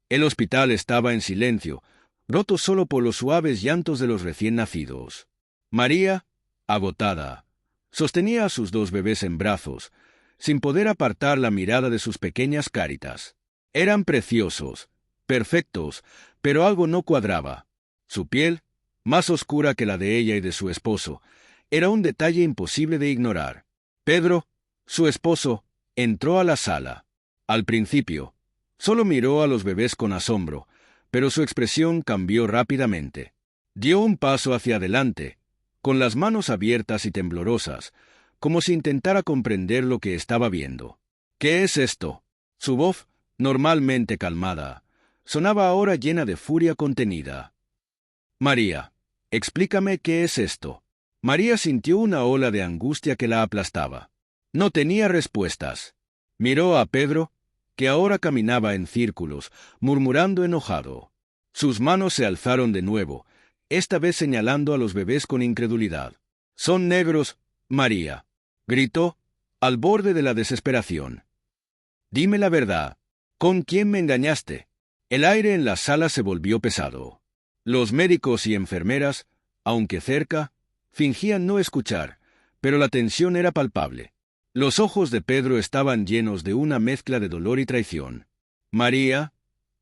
El hospital estaba en silencio, roto solo por los suaves llantos de los recién nacidos. María, agotada, sostenía a sus dos bebés en brazos, sin poder apartar la mirada de sus pequeñas caritas. Eran preciosos, perfectos, pero algo no cuadraba. Su piel, más oscura que la de ella y de su esposo, era un detalle imposible de ignorar. Pedro, su esposo, entró a la sala. Al principio, solo miró a los bebés con asombro, pero su expresión cambió rápidamente. Dio un paso hacia adelante, con las manos abiertas y temblorosas, como si intentara comprender lo que estaba viendo. ¿Qué es esto? Su voz, normalmente calmada, sonaba ahora llena de furia contenida. María, explícame qué es esto. María sintió una ola de angustia que la aplastaba. No tenía respuestas. Miró a Pedro, que ahora caminaba en círculos, murmurando enojado. Sus manos se alzaron de nuevo, esta vez señalando a los bebés con incredulidad. «Son negros, María», gritó, al borde de la desesperación. «Dime la verdad. ¿Con quién me engañaste?» El aire en la sala se volvió pesado. Los médicos y enfermeras, aunque cerca, fingían no escuchar, pero la tensión era palpable. Los ojos de Pedro estaban llenos de una mezcla de dolor y traición. María,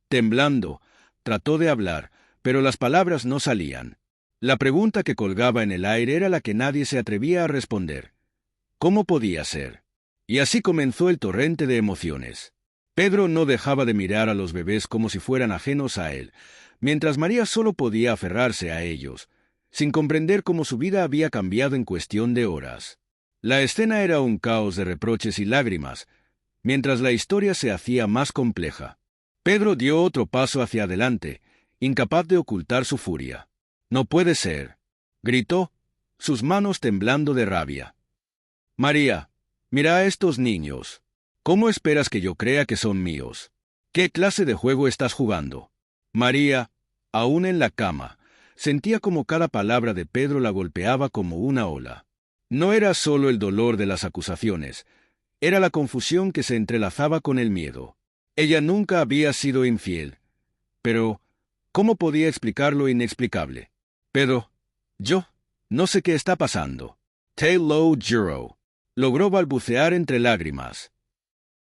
temblando, trató de hablar, pero las palabras no salían. La pregunta que colgaba en el aire era la que nadie se atrevía a responder. ¿Cómo podía ser? Y así comenzó el torrente de emociones. Pedro no dejaba de mirar a los bebés como si fueran ajenos a él, mientras María solo podía aferrarse a ellos, sin comprender cómo su vida había cambiado en cuestión de horas. La escena era un caos de reproches y lágrimas, mientras la historia se hacía más compleja. Pedro dio otro paso hacia adelante, incapaz de ocultar su furia. «No puede ser», gritó, sus manos temblando de rabia. «María, mira a estos niños. ¿Cómo esperas que yo crea que son míos? ¿Qué clase de juego estás jugando?» María, aún en la cama, sentía como cada palabra de Pedro la golpeaba como una ola. No era solo el dolor de las acusaciones, era la confusión que se entrelazaba con el miedo. Ella nunca había sido infiel. Pero, ¿cómo podía explicar lo inexplicable? «Pedro, yo no sé qué está pasando». Taylor Juro logró balbucear entre lágrimas.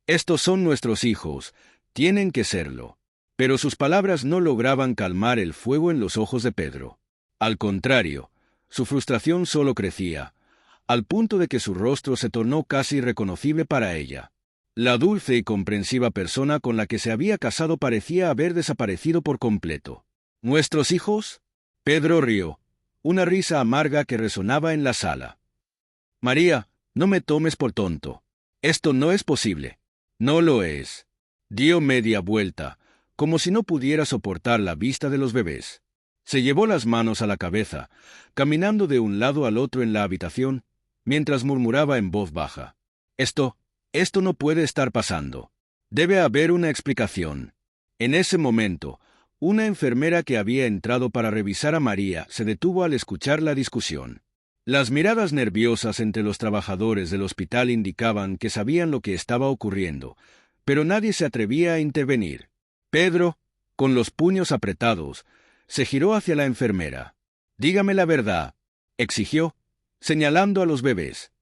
«Estos son nuestros hijos, tienen que serlo». Pero sus palabras no lograban calmar el fuego en los ojos de Pedro. Al contrario, su frustración solo crecía, al punto de que su rostro se tornó casi irreconocible para ella. La dulce y comprensiva persona con la que se había casado parecía haber desaparecido por completo. «¿Nuestros hijos?» Pedro rió, una risa amarga que resonaba en la sala. «María, no me tomes por tonto. Esto no es posible». «No lo es». Dio media vuelta, como si no pudiera soportar la vista de los bebés. Se llevó las manos a la cabeza, caminando de un lado al otro en la habitación, mientras murmuraba en voz baja. Esto no puede estar pasando. Debe haber una explicación». En ese momento, una enfermera que había entrado para revisar a María se detuvo al escuchar la discusión. Las miradas nerviosas entre los trabajadores del hospital indicaban que sabían lo que estaba ocurriendo, pero nadie se atrevía a intervenir. Pedro, con los puños apretados, se giró hacia la enfermera. «Dígame la verdad», exigió, señalando a los bebés.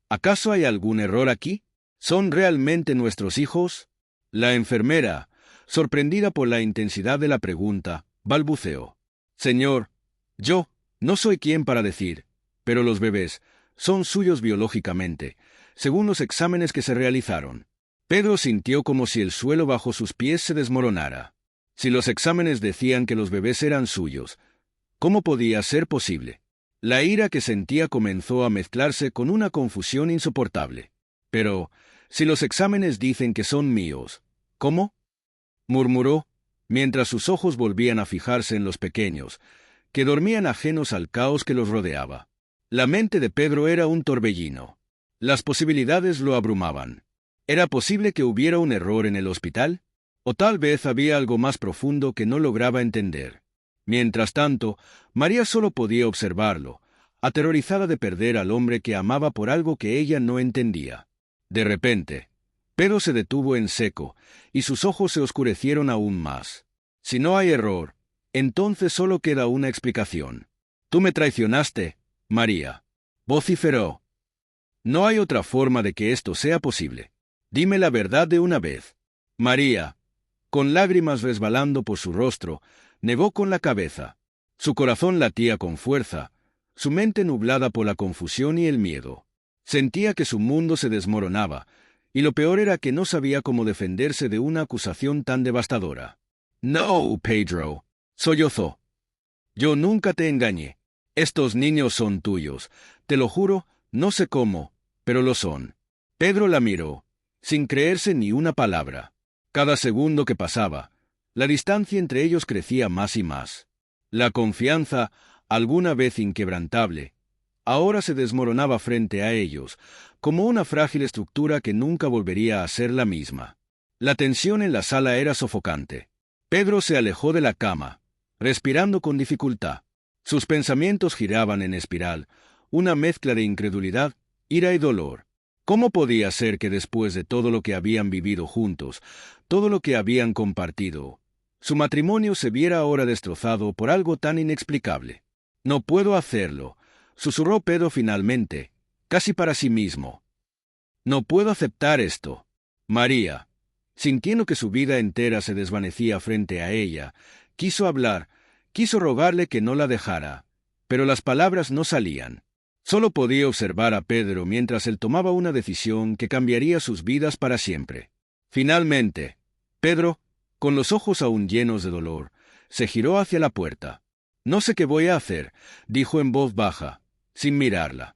«¿Acaso hay algún error aquí? ¿Son realmente nuestros hijos?» La enfermera, sorprendida por la intensidad de la pregunta, balbuceó. «Señor, yo no soy quien para decir, pero los bebés son suyos biológicamente, según los exámenes que se realizaron». Pedro sintió como si el suelo bajo sus pies se desmoronara. Si los exámenes decían que los bebés eran suyos, ¿cómo podía ser posible? La ira que sentía comenzó a mezclarse con una confusión insoportable. «Pero, si los exámenes dicen que son míos, ¿cómo?», murmuró, mientras sus ojos volvían a fijarse en los pequeños, que dormían ajenos al caos que los rodeaba. La mente de Pedro era un torbellino. Las posibilidades lo abrumaban. ¿Era posible que hubiera un error en el hospital? ¿O tal vez había algo más profundo que no lograba entender? Mientras tanto, María solo podía observarlo, aterrorizada de perder al hombre que amaba por algo que ella no entendía. De repente, Pedro se detuvo en seco, y sus ojos se oscurecieron aún más. Si no hay error, entonces solo queda una explicación. Tú me traicionaste, María. Vociferó. No hay otra forma de que esto sea posible. Dime la verdad de una vez. María, con lágrimas resbalando por su rostro, negó con la cabeza. Su corazón latía con fuerza, su mente nublada por la confusión y el miedo. Sentía que su mundo se desmoronaba, y lo peor era que no sabía cómo defenderse de una acusación tan devastadora. No, Pedro, sollozó. Yo nunca te engañé. Estos niños son tuyos. Te lo juro, no sé cómo, pero lo son. Pedro la miró, sin creerse ni una palabra. Cada segundo que pasaba, la distancia entre ellos crecía más y más. La confianza, alguna vez inquebrantable, ahora se desmoronaba frente a ellos, como una frágil estructura que nunca volvería a ser la misma. La tensión en la sala era sofocante. Pedro se alejó de la cama, respirando con dificultad. Sus pensamientos giraban en espiral, una mezcla de incredulidad, ira y dolor. ¿Cómo podía ser que después de todo lo que habían vivido juntos, todo lo que habían compartido, su matrimonio se viera ahora destrozado por algo tan inexplicable? No puedo hacerlo, susurró Pedro finalmente, casi para sí mismo. No puedo aceptar esto. María, sintiendo que su vida entera se desvanecía frente a ella, quiso hablar, quiso rogarle que no la dejara, pero las palabras no salían. Solo podía observar a Pedro mientras él tomaba una decisión que cambiaría sus vidas para siempre. Finalmente, Pedro, con los ojos aún llenos de dolor, se giró hacia la puerta. «No sé qué voy a hacer», dijo en voz baja, sin mirarla.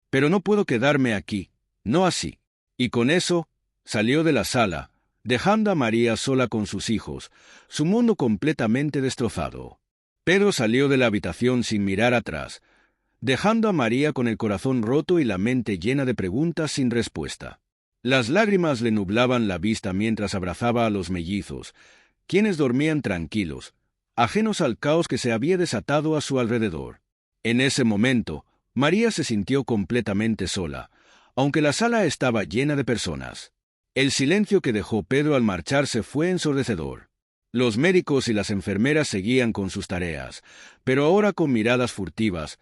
«Pero no puedo quedarme aquí, no así». Y con eso, salió de la sala, dejando a María sola con sus hijos, su mundo completamente destrozado. Pedro salió de la habitación sin mirar atrás, dejando a María con el corazón roto y la mente llena de preguntas sin respuesta. Las lágrimas le nublaban la vista mientras abrazaba a los mellizos, quienes dormían tranquilos, ajenos al caos que se había desatado a su alrededor. En ese momento, María se sintió completamente sola, aunque la sala estaba llena de personas. El silencio que dejó Pedro al marcharse fue ensordecedor. Los médicos y las enfermeras seguían con sus tareas, pero ahora con miradas furtivas,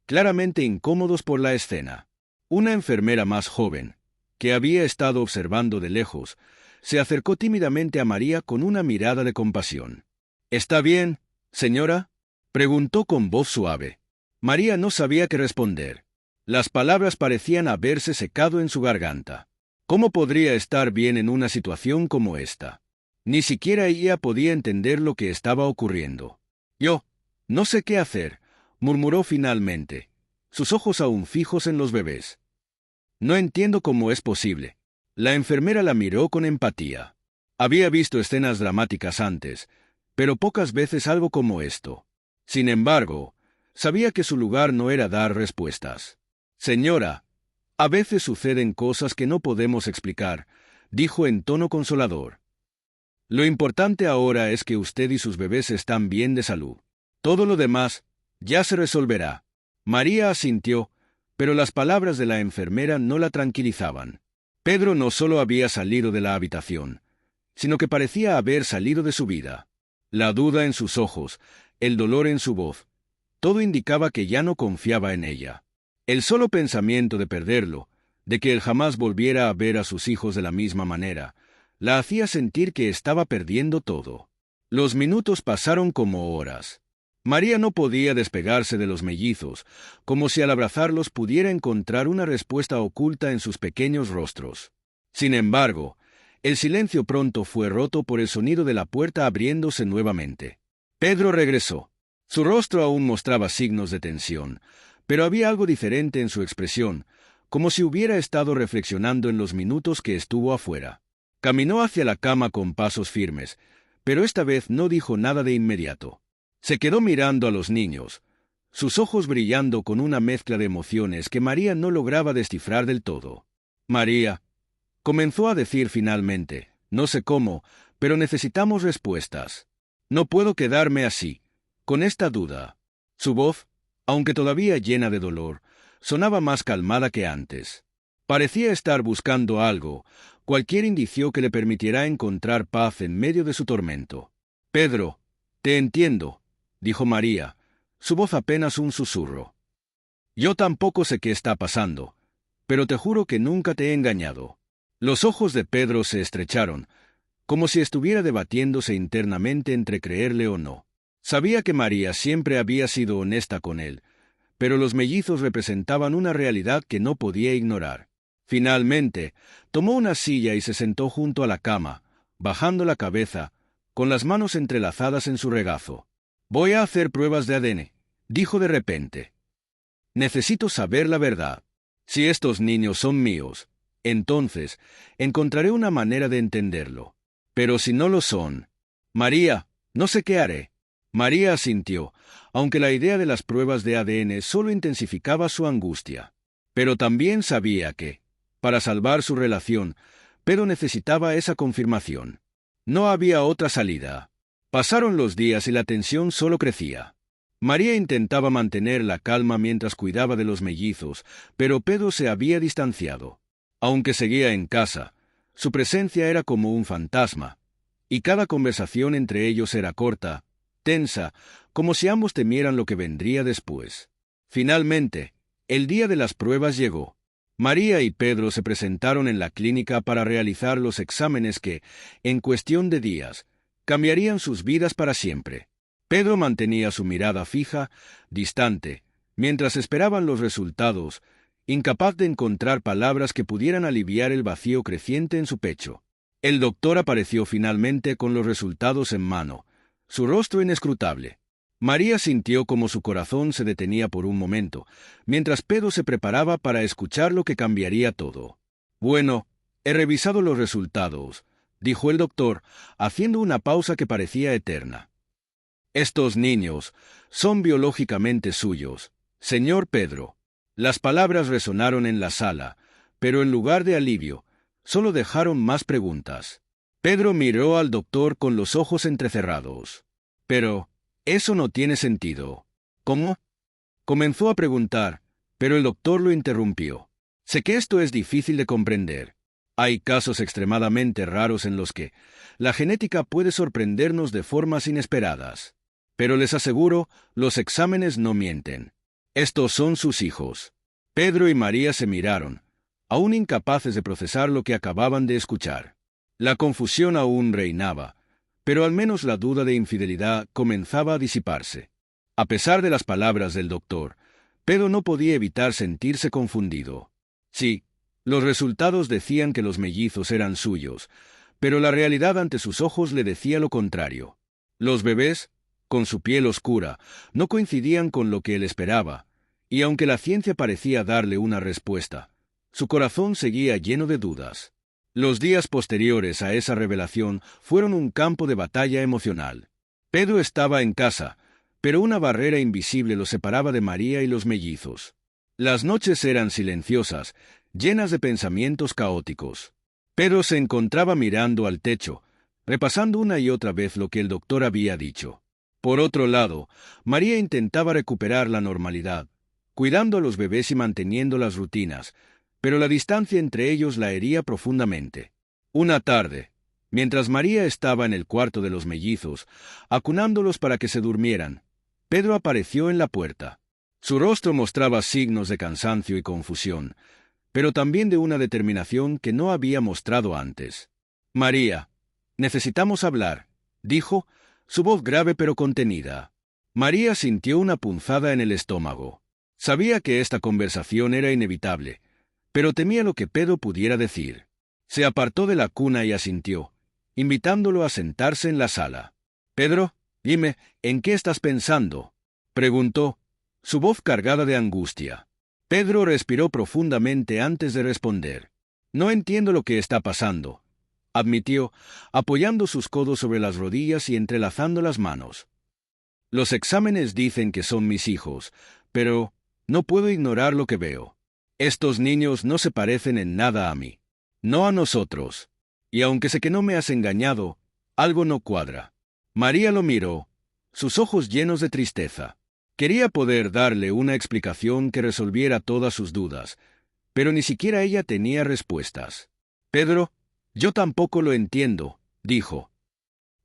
claramente incómodos por la escena. Una enfermera más joven, que había estado observando de lejos, se acercó tímidamente a María con una mirada de compasión. «¿Está bien, señora?», preguntó con voz suave. María no sabía qué responder. Las palabras parecían haberse secado en su garganta. ¿Cómo podría estar bien en una situación como esta? Ni siquiera ella podía entender lo que estaba ocurriendo. «Yo no sé qué hacer», murmuró finalmente, sus ojos aún fijos en los bebés. «No entiendo cómo es posible». La enfermera la miró con empatía. Había visto escenas dramáticas antes, pero pocas veces algo como esto. Sin embargo, sabía que su lugar no era dar respuestas. «Señora, a veces suceden cosas que no podemos explicar», dijo en tono consolador. «Lo importante ahora es que usted y sus bebés están bien de salud. Todo lo demás ya se resolverá». María asintió, pero las palabras de la enfermera no la tranquilizaban. Pedro no solo había salido de la habitación, sino que parecía haber salido de su vida. La duda en sus ojos, el dolor en su voz, todo indicaba que ya no confiaba en ella. El solo pensamiento de perderlo, de que él jamás volviera a ver a sus hijos de la misma manera, la hacía sentir que estaba perdiendo todo. Los minutos pasaron como horas. María no podía despegarse de los mellizos, como si al abrazarlos pudiera encontrar una respuesta oculta en sus pequeños rostros. Sin embargo, el silencio pronto fue roto por el sonido de la puerta abriéndose nuevamente. Pedro regresó. Su rostro aún mostraba signos de tensión, pero había algo diferente en su expresión, como si hubiera estado reflexionando en los minutos que estuvo afuera. Caminó hacia la cama con pasos firmes, pero esta vez no dijo nada de inmediato. Se quedó mirando a los niños, sus ojos brillando con una mezcla de emociones que María no lograba descifrar del todo. «María», comenzó a decir finalmente, «no sé cómo, pero necesitamos respuestas. No puedo quedarme así, con esta duda». Su voz, aunque todavía llena de dolor, sonaba más calmada que antes. Parecía estar buscando algo, cualquier indicio que le permitiera encontrar paz en medio de su tormento. «Pedro, te entiendo», dijo María, su voz apenas un susurro. «Yo tampoco sé qué está pasando, pero te juro que nunca te he engañado». Los ojos de Pedro se estrecharon, como si estuviera debatiéndose internamente entre creerle o no. Sabía que María siempre había sido honesta con él, pero los mellizos representaban una realidad que no podía ignorar. Finalmente, tomó una silla y se sentó junto a la cama, bajando la cabeza, con las manos entrelazadas en su regazo. «Voy a hacer pruebas de ADN», dijo de repente. «Necesito saber la verdad. Si estos niños son míos, entonces encontraré una manera de entenderlo. Pero si no lo son, María, no sé qué haré». María asintió, aunque la idea de las pruebas de ADN solo intensificaba su angustia. Pero también sabía que, para salvar su relación, Pedro necesitaba esa confirmación. No había otra salida. Pasaron los días y la tensión solo crecía. María intentaba mantener la calma mientras cuidaba de los mellizos, pero Pedro se había distanciado. Aunque seguía en casa, su presencia era como un fantasma, y cada conversación entre ellos era corta, tensa, como si ambos temieran lo que vendría después. Finalmente, el día de las pruebas llegó. María y Pedro se presentaron en la clínica para realizar los exámenes que, en cuestión de días, cambiarían sus vidas para siempre. Pedro mantenía su mirada fija, distante, mientras esperaban los resultados, incapaz de encontrar palabras que pudieran aliviar el vacío creciente en su pecho. El doctor apareció finalmente con los resultados en mano, su rostro inescrutable. María sintió como su corazón se detenía por un momento, mientras Pedro se preparaba para escuchar lo que cambiaría todo. «Bueno, he revisado los resultados», dijo el doctor, haciendo una pausa que parecía eterna. «Estos niños son biológicamente suyos, señor Pedro». Las palabras resonaron en la sala, pero en lugar de alivio, solo dejaron más preguntas. Pedro miró al doctor con los ojos entrecerrados. «Pero, eso no tiene sentido». «¿Cómo?». Comenzó a preguntar, pero el doctor lo interrumpió. «Sé que esto es difícil de comprender. Hay casos extremadamente raros en los que la genética puede sorprendernos de formas inesperadas. Pero les aseguro, los exámenes no mienten. Estos son sus hijos». Pedro y María se miraron, aún incapaces de procesar lo que acababan de escuchar. La confusión aún reinaba, pero al menos la duda de infidelidad comenzaba a disiparse. A pesar de las palabras del doctor, Pedro no podía evitar sentirse confundido. Sí, los resultados decían que los mellizos eran suyos, pero la realidad ante sus ojos le decía lo contrario. Los bebés, con su piel oscura, no coincidían con lo que él esperaba, y aunque la ciencia parecía darle una respuesta, su corazón seguía lleno de dudas. Los días posteriores a esa revelación fueron un campo de batalla emocional. Pedro estaba en casa, pero una barrera invisible lo separaba de María y los mellizos. Las noches eran silenciosas, llenas de pensamientos caóticos. Pedro se encontraba mirando al techo, repasando una y otra vez lo que el doctor había dicho. Por otro lado, María intentaba recuperar la normalidad, cuidando a los bebés y manteniendo las rutinas, pero la distancia entre ellos la hería profundamente. Una tarde, mientras María estaba en el cuarto de los mellizos, acunándolos para que se durmieran, Pedro apareció en la puerta. Su rostro mostraba signos de cansancio y confusión, pero también de una determinación que no había mostrado antes. «María, necesitamos hablar», dijo, su voz grave pero contenida. María sintió una punzada en el estómago. Sabía que esta conversación era inevitable, pero temía lo que Pedro pudiera decir. Se apartó de la cuna y asintió, invitándolo a sentarse en la sala. «Pedro, dime, ¿en qué estás pensando?», preguntó, su voz cargada de angustia. Pedro respiró profundamente antes de responder. «No entiendo lo que está pasando», admitió, apoyando sus codos sobre las rodillas y entrelazando las manos. «Los exámenes dicen que son mis hijos, pero no puedo ignorar lo que veo. Estos niños no se parecen en nada a mí. No a nosotros. Y aunque sé que no me has engañado, algo no cuadra». María lo miró, sus ojos llenos de tristeza. Quería poder darle una explicación que resolviera todas sus dudas, pero ni siquiera ella tenía respuestas. «Pedro, Yo tampoco lo entiendo, dijo.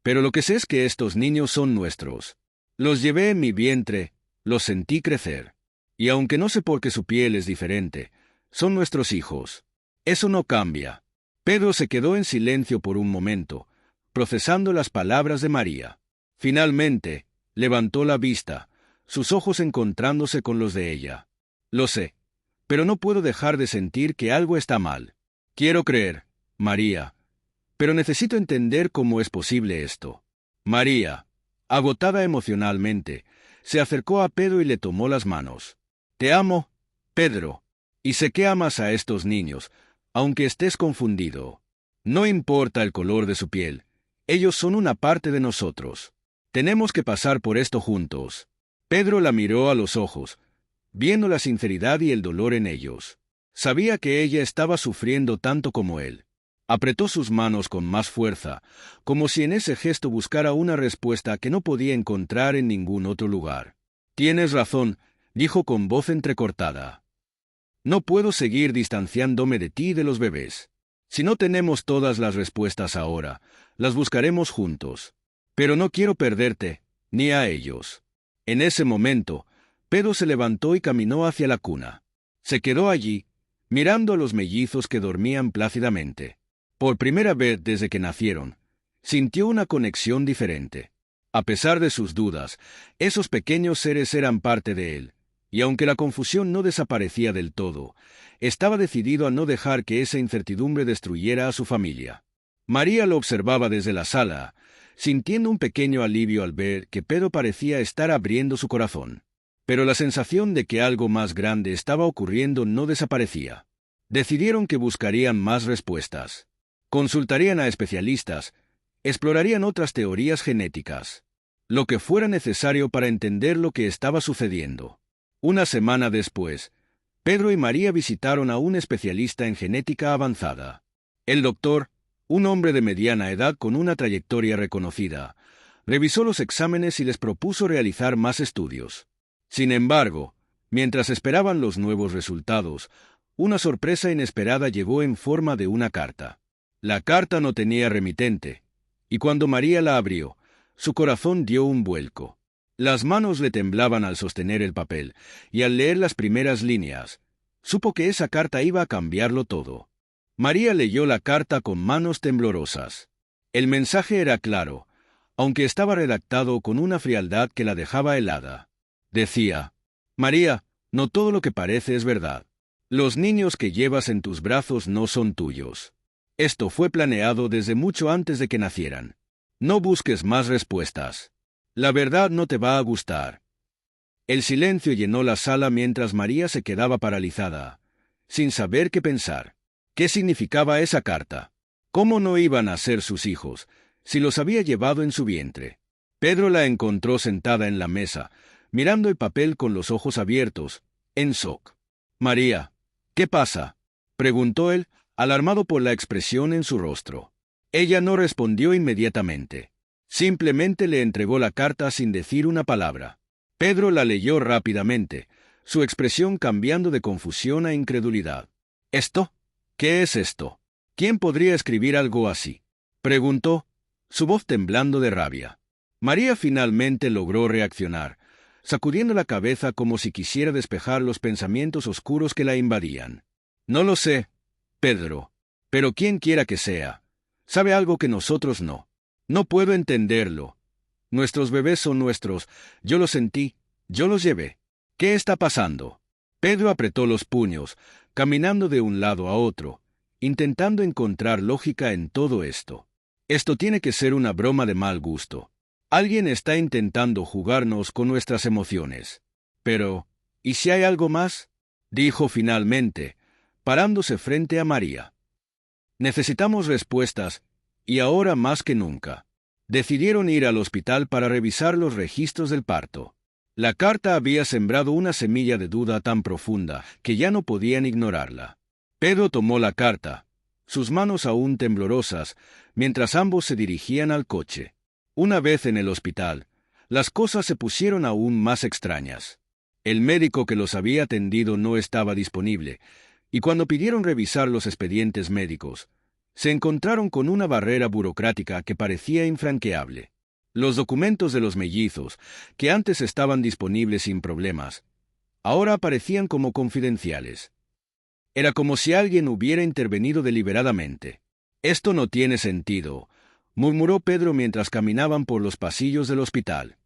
Pero lo que sé es que estos niños son nuestros. Los llevé en mi vientre, los sentí crecer. Y aunque no sé por qué su piel es diferente, son nuestros hijos. Eso no cambia. Pedro se quedó en silencio por un momento, procesando las palabras de María. Finalmente, levantó la vista, sus ojos encontrándose con los de ella. Lo sé, pero no puedo dejar de sentir que algo está mal. Quiero creer, María, pero necesito entender cómo es posible esto. María, agotada emocionalmente, se acercó a Pedro y le tomó las manos. Te amo, Pedro, y sé que amas a estos niños, aunque estés confundido. No importa el color de su piel, ellos son una parte de nosotros. Tenemos que pasar por esto juntos. Pedro la miró a los ojos, viendo la sinceridad y el dolor en ellos. Sabía que ella estaba sufriendo tanto como él. Apretó sus manos con más fuerza, como si en ese gesto buscara una respuesta que no podía encontrar en ningún otro lugar. Tienes razón, dijo con voz entrecortada. No puedo seguir distanciándome de ti y de los bebés. Si no tenemos todas las respuestas ahora, las buscaremos juntos. Pero no quiero perderte, ni a ellos. En ese momento, Pedro se levantó y caminó hacia la cuna. Se quedó allí, mirando a los mellizos que dormían plácidamente. Por primera vez desde que nacieron, sintió una conexión diferente. A pesar de sus dudas, esos pequeños seres eran parte de él, y aunque la confusión no desaparecía del todo, estaba decidido a no dejar que esa incertidumbre destruyera a su familia. María lo observaba desde la sala, sintiendo un pequeño alivio al ver que Pedro parecía estar abriendo su corazón. Pero la sensación de que algo más grande estaba ocurriendo no desaparecía. Decidieron que buscarían más respuestas. Consultarían a especialistas, explorarían otras teorías genéticas, lo que fuera necesario para entender lo que estaba sucediendo. Una semana después, Pedro y María visitaron a un especialista en genética avanzada. El doctor, un hombre de mediana edad con una trayectoria reconocida, revisó los exámenes y les propuso realizar más estudios. Sin embargo, mientras esperaban los nuevos resultados, una sorpresa inesperada llegó en forma de una carta. La carta no tenía remitente, y cuando María la abrió, su corazón dio un vuelco. Las manos le temblaban al sostener el papel, y al leer las primeras líneas, supo que esa carta iba a cambiarlo todo. María leyó la carta con manos temblorosas. El mensaje era claro, aunque estaba redactado con una frialdad que la dejaba helada. Decía: María, no todo lo que parece es verdad. Los niños que llevas en tus brazos no son tuyos. Esto fue planeado desde mucho antes de que nacieran. No busques más respuestas. La verdad no te va a gustar. El silencio llenó la sala mientras María se quedaba paralizada, sin saber qué pensar. ¿Qué significaba esa carta? ¿Cómo no iban a ser sus hijos, si los había llevado en su vientre? Pedro la encontró sentada en la mesa, mirando el papel con los ojos abiertos, en shock. María, ¿qué pasa?, preguntó él, alarmado por la expresión en su rostro. Ella no respondió inmediatamente. Simplemente le entregó la carta sin decir una palabra. Pedro la leyó rápidamente, su expresión cambiando de confusión a incredulidad. ¿Esto? ¿Qué es esto? ¿Quién podría escribir algo así?, preguntó, su voz temblando de rabia. María finalmente logró reaccionar, sacudiendo la cabeza como si quisiera despejar los pensamientos oscuros que la invadían. No lo sé, Pedro, pero quien quiera que sea, sabe algo que nosotros no. No puedo entenderlo. Nuestros bebés son nuestros, yo los sentí, yo los llevé. ¿Qué está pasando? Pedro apretó los puños, caminando de un lado a otro, intentando encontrar lógica en todo esto. Esto tiene que ser una broma de mal gusto. Alguien está intentando jugarnos con nuestras emociones. Pero, ¿y si hay algo más?, dijo finalmente, parándose frente a María. Necesitamos respuestas, y ahora más que nunca. Decidieron ir al hospital para revisar los registros del parto. La carta había sembrado una semilla de duda tan profunda que ya no podían ignorarla. Pedro tomó la carta, sus manos aún temblorosas, mientras ambos se dirigían al coche. Una vez en el hospital, las cosas se pusieron aún más extrañas. El médico que los había atendido no estaba disponible, y cuando pidieron revisar los expedientes médicos, Se encontraron con una barrera burocrática que parecía infranqueable. Los documentos de los mellizos, que antes estaban disponibles sin problemas, ahora aparecían como confidenciales. Era como si alguien hubiera intervenido deliberadamente. «Esto no tiene sentido», murmuró Pedro mientras caminaban por los pasillos del hospital.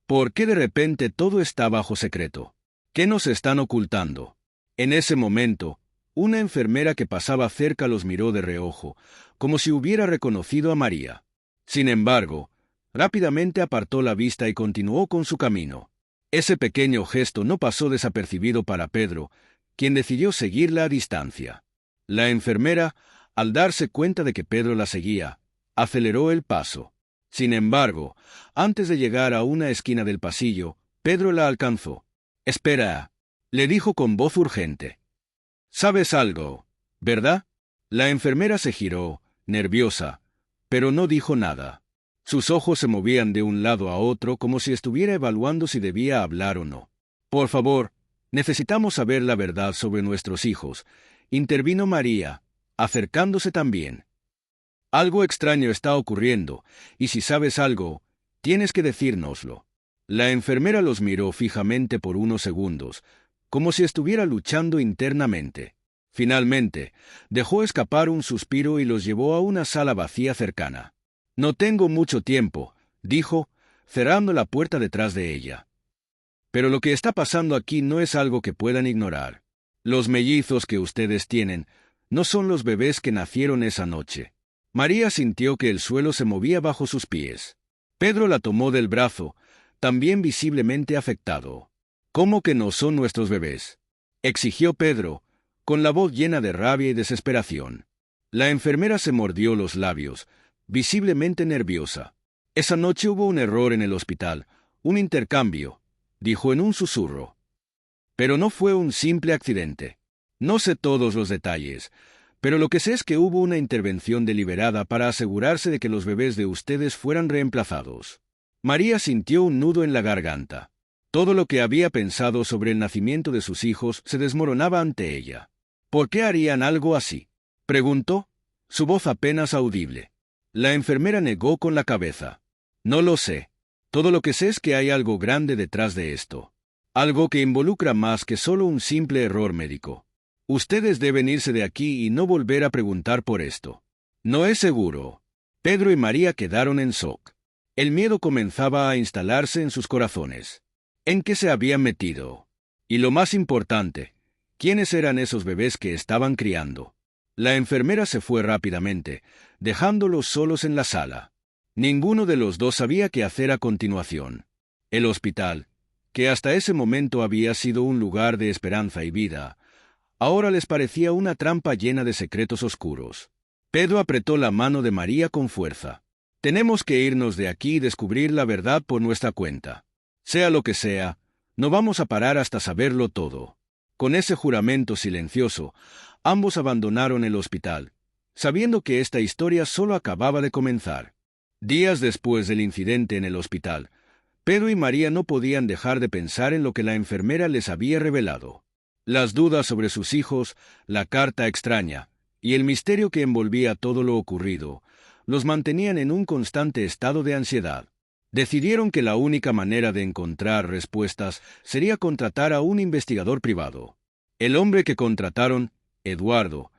¿Por qué de repente todo está bajo secreto? ¿Qué nos están ocultando? En ese momento, una enfermera que pasaba cerca los miró de reojo, como si hubiera reconocido a María. Sin embargo, rápidamente apartó la vista y continuó con su camino. Ese pequeño gesto no pasó desapercibido para Pedro, quien decidió seguirla a distancia. La enfermera, al darse cuenta de que Pedro la seguía, aceleró el paso. Sin embargo, antes de llegar a una esquina del pasillo, Pedro la alcanzó. «Espera», le dijo con voz urgente. «¿Sabes algo, verdad?» La enfermera se giró, nerviosa, pero no dijo nada. Sus ojos se movían de un lado a otro como si estuviera evaluando si debía hablar o no. «Por favor, necesitamos saber la verdad sobre nuestros hijos», intervino María, acercándose también. «Algo extraño está ocurriendo, y si sabes algo, tienes que decírnoslo». La enfermera los miró fijamente por unos segundos, como si estuviera luchando internamente. Finalmente, dejó escapar un suspiro y los llevó a una sala vacía cercana. «No tengo mucho tiempo», dijo, cerrando la puerta detrás de ella. «Pero lo que está pasando aquí no es algo que puedan ignorar. Los mellizos que ustedes tienen no son los bebés que nacieron esa noche». María sintió que el suelo se movía bajo sus pies. Pedro la tomó del brazo, también visiblemente afectado. «¿Cómo que no son nuestros bebés?», exigió Pedro, con la voz llena de rabia y desesperación. La enfermera se mordió los labios, visiblemente nerviosa. «Esa noche hubo un error en el hospital, un intercambio», dijo en un susurro. «Pero no fue un simple accidente. No sé todos los detalles, pero lo que sé es que hubo una intervención deliberada para asegurarse de que los bebés de ustedes fueran reemplazados». María sintió un nudo en la garganta. Todo lo que había pensado sobre el nacimiento de sus hijos se desmoronaba ante ella. «¿Por qué harían algo así?», preguntó, su voz apenas audible. La enfermera negó con la cabeza. «No lo sé. Todo lo que sé es que hay algo grande detrás de esto. Algo que involucra más que solo un simple error médico. Ustedes deben irse de aquí y no volver a preguntar por esto». «No es seguro». Pedro y María quedaron en shock. El miedo comenzaba a instalarse en sus corazones. ¿En qué se habían metido? Y lo más importante, ¿quiénes eran esos bebés que estaban criando? La enfermera se fue rápidamente, dejándolos solos en la sala. Ninguno de los dos sabía qué hacer a continuación. El hospital, que hasta ese momento había sido un lugar de esperanza y vida, ahora les parecía una trampa llena de secretos oscuros. Pedro apretó la mano de María con fuerza. «Tenemos que irnos de aquí y descubrir la verdad por nuestra cuenta. Sea lo que sea, no vamos a parar hasta saberlo todo». Con ese juramento silencioso, ambos abandonaron el hospital, sabiendo que esta historia solo acababa de comenzar. Días después del incidente en el hospital, Pedro y María no podían dejar de pensar en lo que la enfermera les había revelado. Las dudas sobre sus hijos, la carta extraña y el misterio que envolvía todo lo ocurrido los mantenían en un constante estado de ansiedad. Decidieron que la única manera de encontrar respuestas sería contratar a un investigador privado. El hombre que contrataron, Eduardo,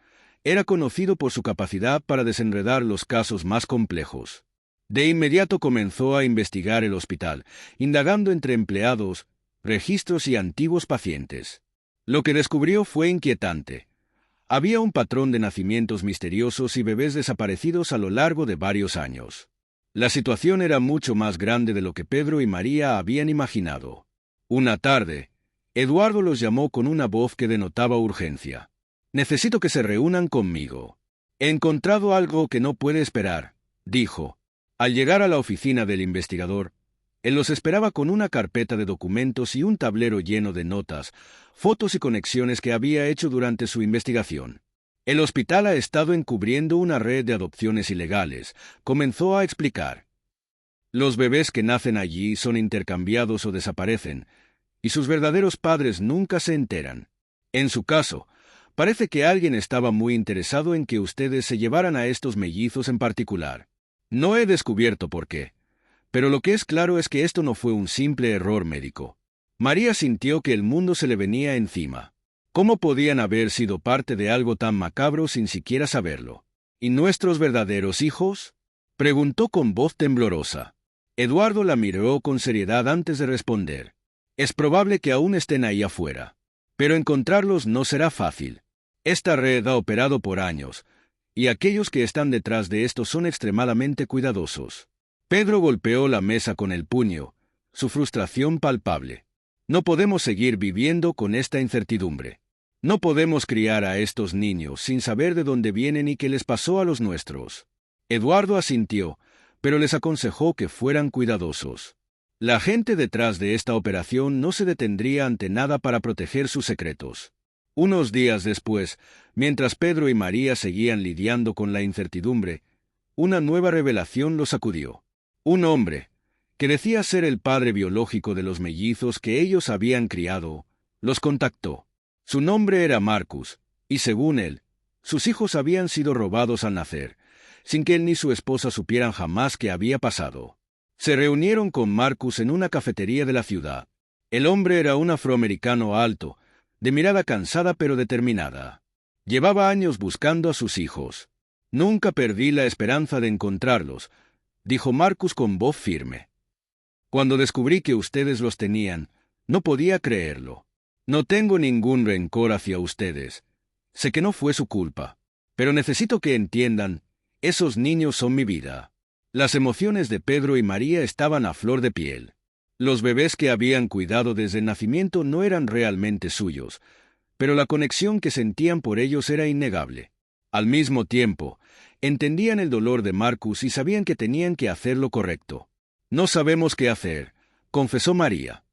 era conocido por su capacidad para desenredar los casos más complejos. De inmediato comenzó a investigar el hospital, indagando entre empleados, registros y antiguos pacientes. Lo que descubrió fue inquietante. Había un patrón de nacimientos misteriosos y bebés desaparecidos a lo largo de varios años. La situación era mucho más grande de lo que Pedro y María habían imaginado. Una tarde, Eduardo los llamó con una voz que denotaba urgencia. «Necesito que se reúnan conmigo. He encontrado algo que no puede esperar», dijo. Al llegar a la oficina del investigador, él los esperaba con una carpeta de documentos y un tablero lleno de notas, fotos y conexiones que había hecho durante su investigación. «El hospital ha estado encubriendo una red de adopciones ilegales», comenzó a explicar. «Los bebés que nacen allí son intercambiados o desaparecen, y sus verdaderos padres nunca se enteran. En su caso, Parece que alguien estaba muy interesado en que ustedes se llevaran a estos mellizos en particular. No he descubierto por qué, pero lo que es claro es que esto no fue un simple error médico. María sintió que el mundo se le venía encima. ¿Cómo podían haber sido parte de algo tan macabro sin siquiera saberlo? ¿Y nuestros verdaderos hijos? Preguntó con voz temblorosa. Eduardo la miró con seriedad antes de responder. Es probable que aún estén ahí afuera, pero encontrarlos no será fácil. Esta red ha operado por años, y aquellos que están detrás de esto son extremadamente cuidadosos. Pedro golpeó la mesa con el puño, su frustración palpable. No podemos seguir viviendo con esta incertidumbre. No podemos criar a estos niños sin saber de dónde vienen y qué les pasó a los nuestros. Eduardo asintió, pero les aconsejó que fueran cuidadosos. La gente detrás de esta operación no se detendría ante nada para proteger sus secretos. Unos días después, mientras Pedro y María seguían lidiando con la incertidumbre, una nueva revelación los sacudió. Un hombre, que decía ser el padre biológico de los mellizos que ellos habían criado, los contactó. Su nombre era Marcus, y según él, sus hijos habían sido robados al nacer, sin que él ni su esposa supieran jamás qué había pasado. Se reunieron con Marcus en una cafetería de la ciudad. El hombre era un afroamericano alto, de mirada cansada pero determinada. Llevaba años buscando a sus hijos. Nunca perdí la esperanza de encontrarlos, dijo Marcus con voz firme. Cuando descubrí que ustedes los tenían, no podía creerlo. No tengo ningún rencor hacia ustedes. Sé que no fue su culpa, pero necesito que entiendan, esos niños son mi vida. Las emociones de Pedro y María estaban a flor de piel. Los bebés que habían cuidado desde el nacimiento no eran realmente suyos, pero la conexión que sentían por ellos era innegable. Al mismo tiempo, entendían el dolor de Marcus y sabían que tenían que hacer lo correcto. No sabemos qué hacer, confesó María.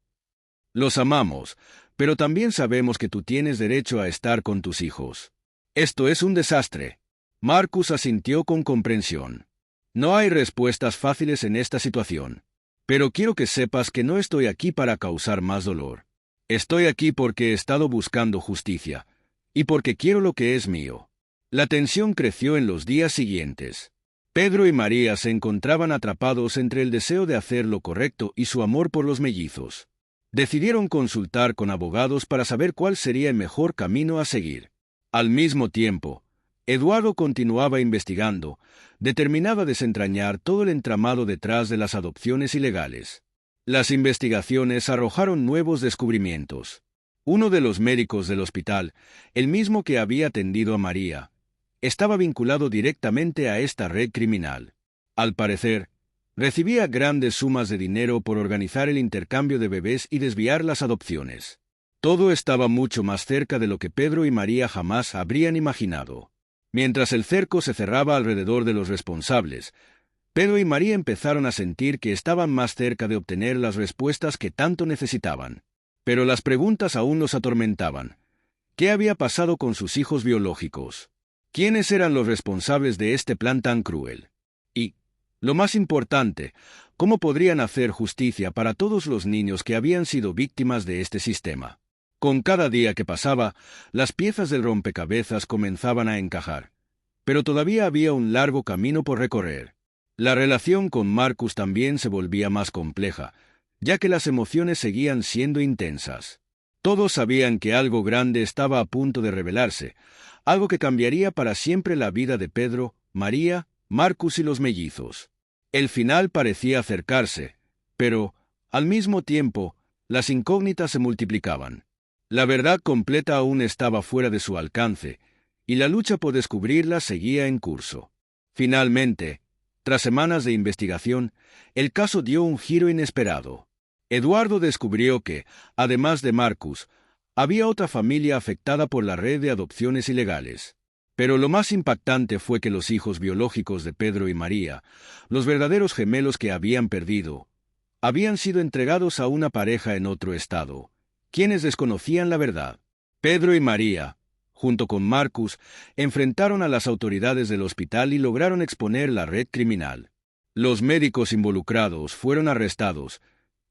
Los amamos, pero también sabemos que tú tienes derecho a estar con tus hijos. Esto es un desastre. Marcus asintió con comprensión. No hay respuestas fáciles en esta situación. Pero quiero que sepas que no estoy aquí para causar más dolor. Estoy aquí porque he estado buscando justicia, y porque quiero lo que es mío. La tensión creció en los días siguientes. Pedro y María se encontraban atrapados entre el deseo de hacer lo correcto y su amor por los mellizos. Decidieron consultar con abogados para saber cuál sería el mejor camino a seguir. Al mismo tiempo, Eduardo continuaba investigando, determinado a desentrañar todo el entramado detrás de las adopciones ilegales. Las investigaciones arrojaron nuevos descubrimientos. Uno de los médicos del hospital, el mismo que había atendido a María, estaba vinculado directamente a esta red criminal. Al parecer, recibía grandes sumas de dinero por organizar el intercambio de bebés y desviar las adopciones. Todo estaba mucho más cerca de lo que Pedro y María jamás habrían imaginado. Mientras el cerco se cerraba alrededor de los responsables, Pedro y María empezaron a sentir que estaban más cerca de obtener las respuestas que tanto necesitaban. Pero las preguntas aún los atormentaban. ¿Qué había pasado con sus hijos biológicos? ¿Quiénes eran los responsables de este plan tan cruel? Y, lo más importante, ¿cómo podrían hacer justicia para todos los niños que habían sido víctimas de este sistema? Con cada día que pasaba, las piezas del rompecabezas comenzaban a encajar. Pero todavía había un largo camino por recorrer. La relación con Marcus también se volvía más compleja, ya que las emociones seguían siendo intensas. Todos sabían que algo grande estaba a punto de revelarse, algo que cambiaría para siempre la vida de Pedro, María, Marcus y los mellizos. El final parecía acercarse, pero, al mismo tiempo, las incógnitas se multiplicaban. La verdad completa aún estaba fuera de su alcance, y la lucha por descubrirla seguía en curso. Finalmente, tras semanas de investigación, el caso dio un giro inesperado. Eduardo descubrió que, además de Marcus, había otra familia afectada por la red de adopciones ilegales. Pero lo más impactante fue que los hijos biológicos de Pedro y María, los verdaderos gemelos que habían perdido, habían sido entregados a una pareja en otro estado, quienes desconocían la verdad. Pedro y María, junto con Marcus, enfrentaron a las autoridades del hospital y lograron exponer la red criminal. Los médicos involucrados fueron arrestados,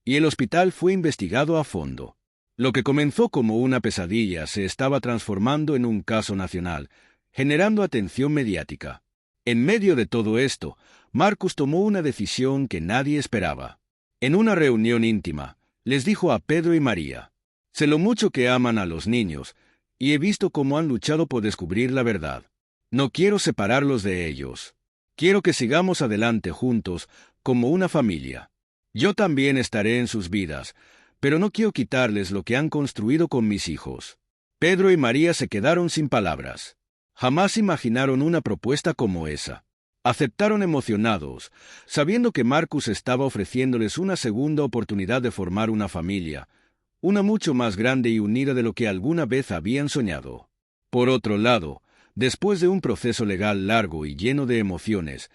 y el hospital fue investigado a fondo. Lo que comenzó como una pesadilla se estaba transformando en un caso nacional, generando atención mediática. En medio de todo esto, Marcus tomó una decisión que nadie esperaba. En una reunión íntima, les dijo a Pedro y María: «Sé lo mucho que aman a los niños, y he visto cómo han luchado por descubrir la verdad. No quiero separarlos de ellos. Quiero que sigamos adelante juntos, como una familia. Yo también estaré en sus vidas, pero no quiero quitarles lo que han construido con mis hijos». Pedro y María se quedaron sin palabras. Jamás imaginaron una propuesta como esa. Aceptaron emocionados, sabiendo que Marcus estaba ofreciéndoles una segunda oportunidad de formar una familia, una mucho más grande y unida de lo que alguna vez habían soñado. Por otro lado, después de un proceso legal largo y lleno de emociones,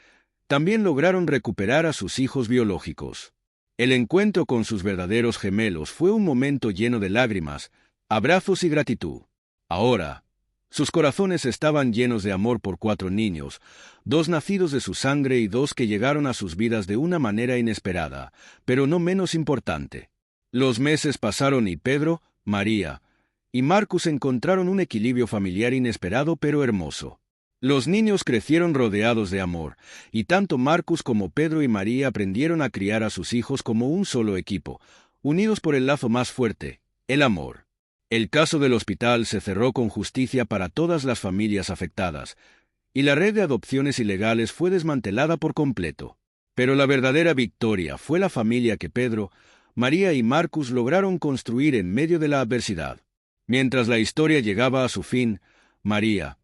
también lograron recuperar a sus hijos biológicos. El encuentro con sus verdaderos gemelos fue un momento lleno de lágrimas, abrazos y gratitud. Ahora, sus corazones estaban llenos de amor por 4 niños, 2 nacidos de su sangre y 2 que llegaron a sus vidas de una manera inesperada, pero no menos importante. Los meses pasaron y Pedro, María y Marcus encontraron un equilibrio familiar inesperado pero hermoso. Los niños crecieron rodeados de amor, y tanto Marcus como Pedro y María aprendieron a criar a sus hijos como un solo equipo, unidos por el lazo más fuerte, el amor. El caso del hospital se cerró con justicia para todas las familias afectadas, y la red de adopciones ilegales fue desmantelada por completo. Pero la verdadera victoria fue la familia que Pedro, María y Marcus lograron construir en medio de la adversidad. Mientras la historia llegaba a su fin, María,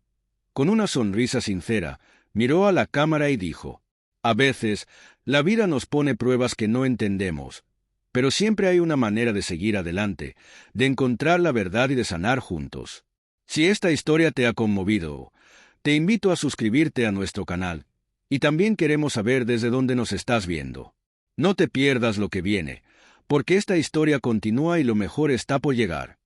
con una sonrisa sincera, miró a la cámara y dijo: «A veces, la vida nos pone pruebas que no entendemos, pero siempre hay una manera de seguir adelante, de encontrar la verdad y de sanar juntos». Si esta historia te ha conmovido, te invito a suscribirte a nuestro canal, y también queremos saber desde dónde nos estás viendo. No te pierdas lo que viene, porque esta historia continúa y lo mejor está por llegar.